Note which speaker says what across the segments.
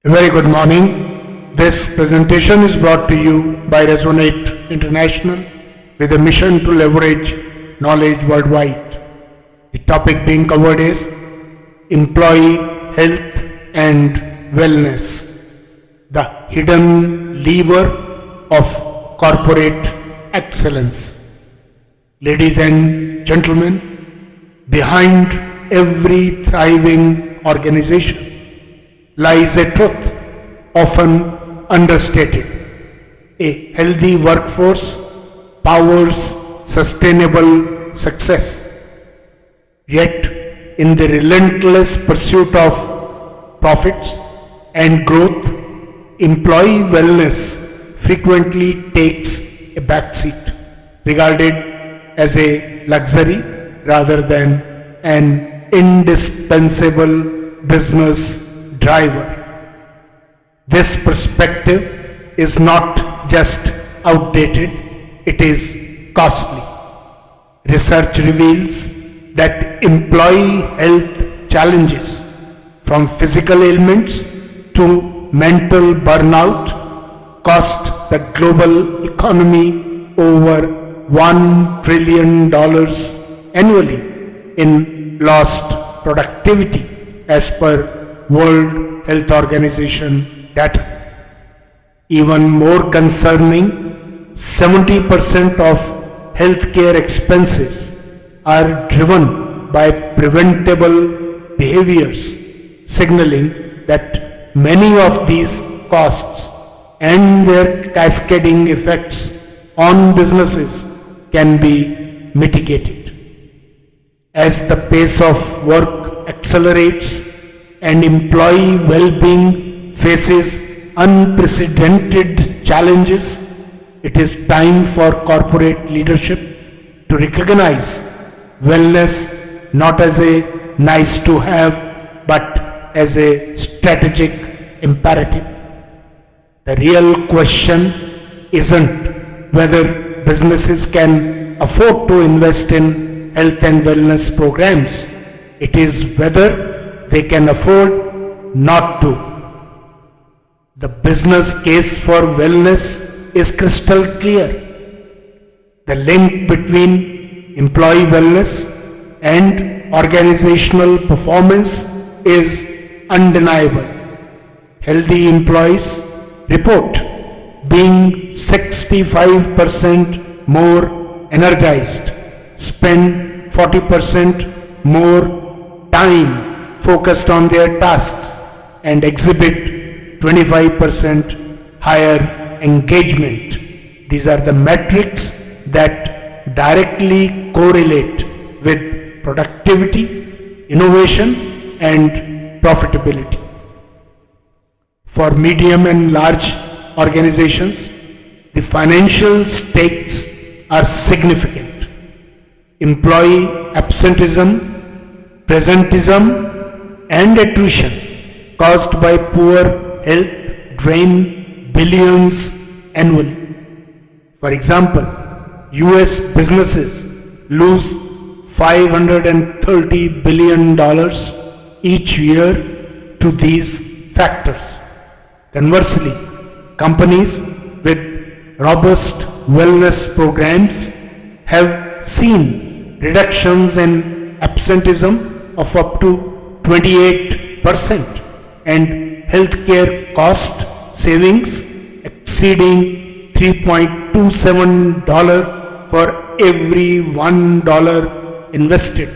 Speaker 1: A very good morning. This presentation is brought to you by Resonate International with a mission to leverage knowledge worldwide. The topic being covered is employee health and wellness, the hidden lever of corporate excellence. Ladies and gentlemen, behind every thriving organization lies a truth often understated. A healthy workforce powers sustainable success. Yet, in the relentless pursuit of profits and growth, employee wellness frequently takes a backseat, regarded as a luxury rather than an indispensable business driver. This perspective is not just outdated, it is costly. Research reveals that employee health challenges, from physical ailments to mental burnout, cost the global economy over $1 trillion annually in lost productivity, as per World Health Organization data. Even more concerning, 70% of healthcare expenses are driven by preventable behaviors, signaling that many of these costs and their cascading effects on businesses can be mitigated. As the pace of work accelerates and employee well-being faces unprecedented challenges, it is time for corporate leadership to recognize wellness not as a nice to have but as a strategic imperative. The real question isn't whether businesses can afford to invest in health and wellness programs, it is whether they can afford not to. The business case for wellness is crystal clear. The link between employee wellness and organizational performance is undeniable. Healthy employees report being 65% more energized, spend 40% more time focused on their tasks, and exhibit 25% higher engagement. These are the metrics that directly correlate with productivity, innovation, and profitability. For medium and large organizations, the financial stakes are significant. Employee absenteeism, presenteeism, and attrition caused by poor health drain billions annually. For example, US businesses lose $530 billion each year to these factors. Conversely, companies with robust wellness programs have seen reductions in absenteeism of up to 28% and healthcare cost savings exceeding $3.27 for every $1 invested.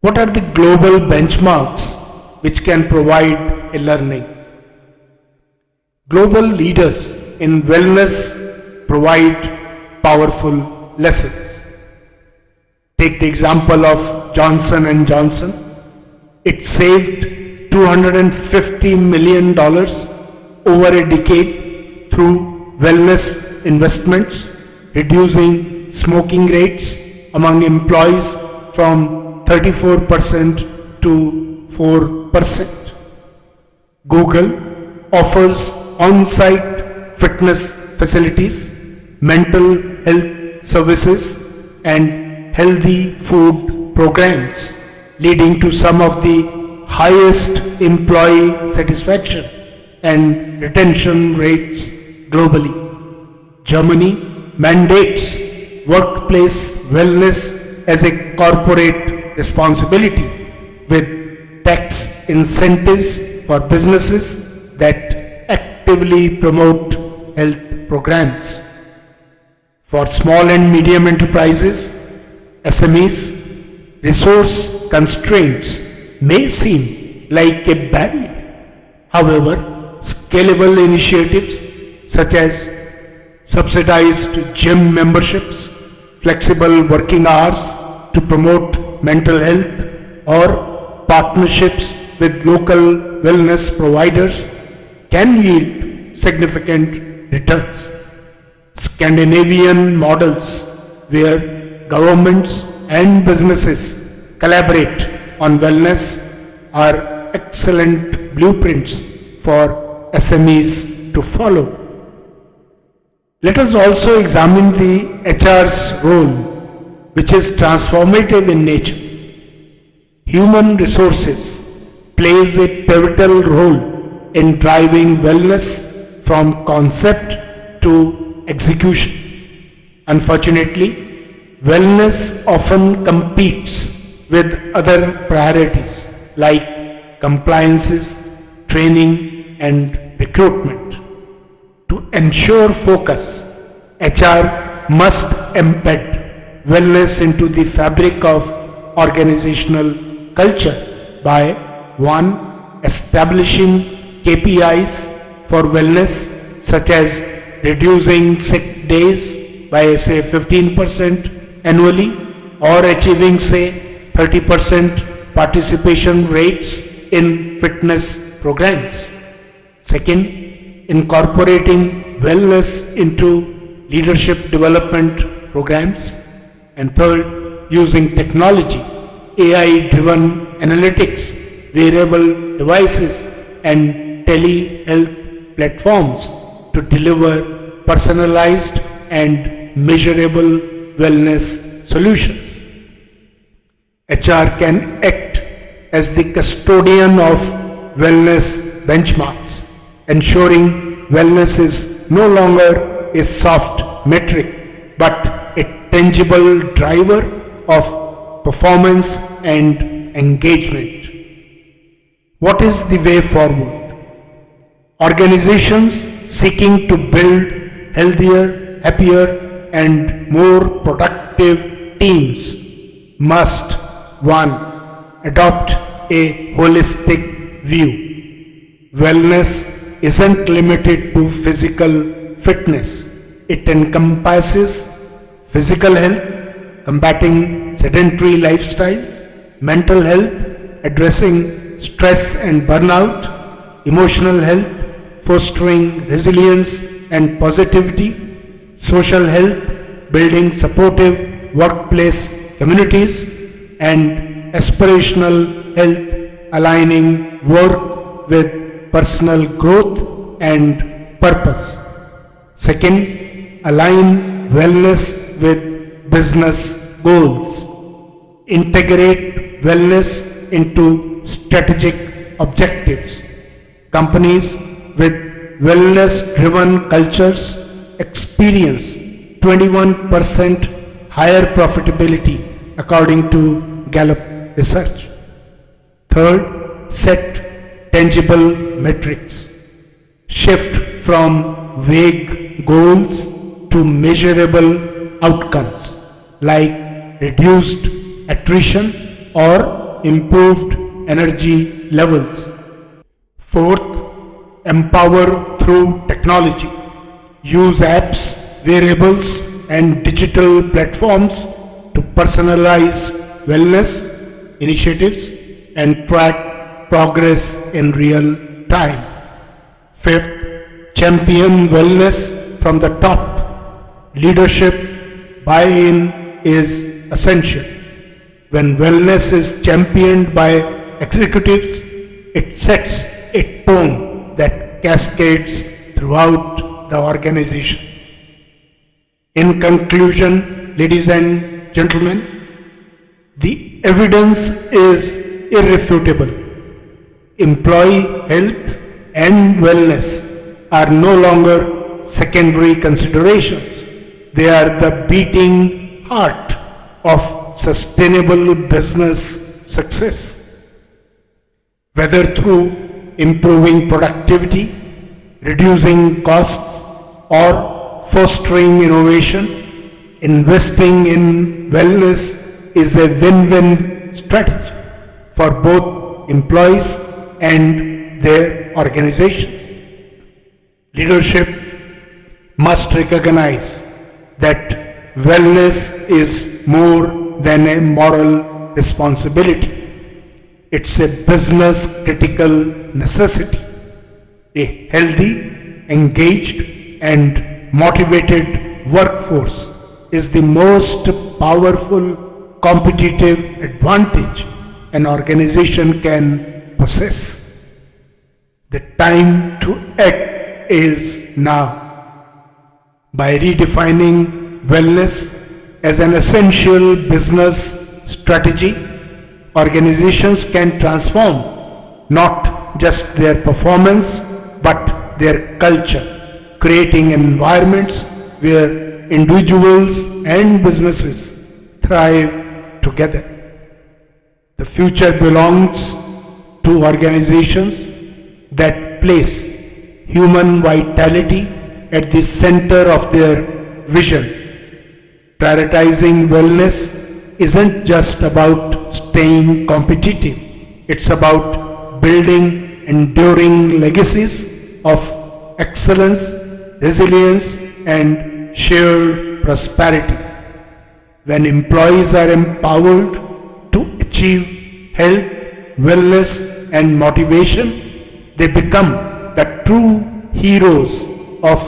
Speaker 1: What are the global benchmarks which can provide a learning? Global leaders in wellness provide powerful lessons. Take the example of Johnson & Johnson. It saved $250 million over a decade through wellness investments, reducing smoking rates among employees from 34% to 4%. Google offers on-site fitness facilities, mental health services, and healthy food programs, leading to some of the highest employee satisfaction and retention rates globally. Germany mandates workplace wellness as a corporate responsibility with tax incentives for businesses that actively promote health programs. For small and medium enterprises, SMEs, resource constraints may seem like a barrier. However, scalable initiatives such as subsidized gym memberships, flexible working hours to promote mental health, or partnerships with local wellness providers can yield significant returns. Scandinavian models where governments and businesses collaborate on wellness are excellent blueprints for SMEs to follow. Let us also examine the HR's role, which is transformative in nature. Human resources plays a pivotal role in driving wellness from concept to execution. Unfortunately, wellness often competes with other priorities like compliances, training, and recruitment. To ensure focus, HR must embed wellness into the fabric of organizational culture by 1. Establishing KPIs for wellness such as reducing sick days by say 15% annually or achieving say 30% participation rates in fitness programs. Second, incorporating wellness into leadership development programs. And third, using technology, AI-driven analytics, wearable devices, and telehealth platforms to deliver personalized and measurable wellness solutions. HR can act as the custodian of wellness benchmarks, ensuring wellness is no longer a soft metric but a tangible driver of performance and engagement. What is the way forward? Organizations seeking to build healthier, happier, and more productive teams must 1. Adopt a holistic view. Wellness isn't limited to physical fitness. It encompasses physical health, combating sedentary lifestyles, mental health, addressing stress and burnout, emotional health, fostering resilience and positivity, social health, building supportive workplace communities, and aspirational health, aligning work with personal growth and purpose. Second, align wellness with business goals. Integrate wellness into strategic objectives. Companies with wellness-driven cultures experience 21% higher profitability according to Gallup research. Third, set tangible metrics. Shift from vague goals to measurable outcomes like reduced attrition or improved energy levels. Fourth, empower through technology. Use apps, wearables, and digital platforms to personalize wellness initiatives and track progress in real time. Fifth, champion wellness from the top. Leadership buy-in is essential. When wellness is championed by executives, it sets a tone that cascades throughout the organization. In conclusion, ladies and gentlemen, the evidence is irrefutable employee health and wellness are no longer secondary considerations. They are the beating heart of sustainable business success. Whether through improving productivity, reducing costs, or fostering innovation, investing in wellness is a win-win strategy for both employees and their organizations. Leadership must recognize that wellness is more than a moral responsibility. It's a business critical necessity. A healthy, engaged, and motivated workforce is the most powerful competitive advantage an organization can possess. The time to act is now. By redefining wellness as an essential business strategy, organizations can transform not just their performance but their culture, creating environments where individuals and businesses thrive together. The future belongs to organizations that place human vitality at the center of their vision. Prioritizing wellness isn't just about staying competitive, it's about building enduring legacies of excellence, resilience, and shared prosperity. When employees are empowered to achieve health, wellness, and motivation, they become the true heroes of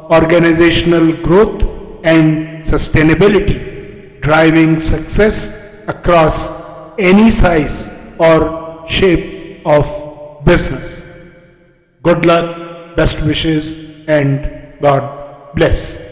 Speaker 1: organizational growth and sustainability, driving success across any size or shape of business. Good luck, best wishes, and God bless.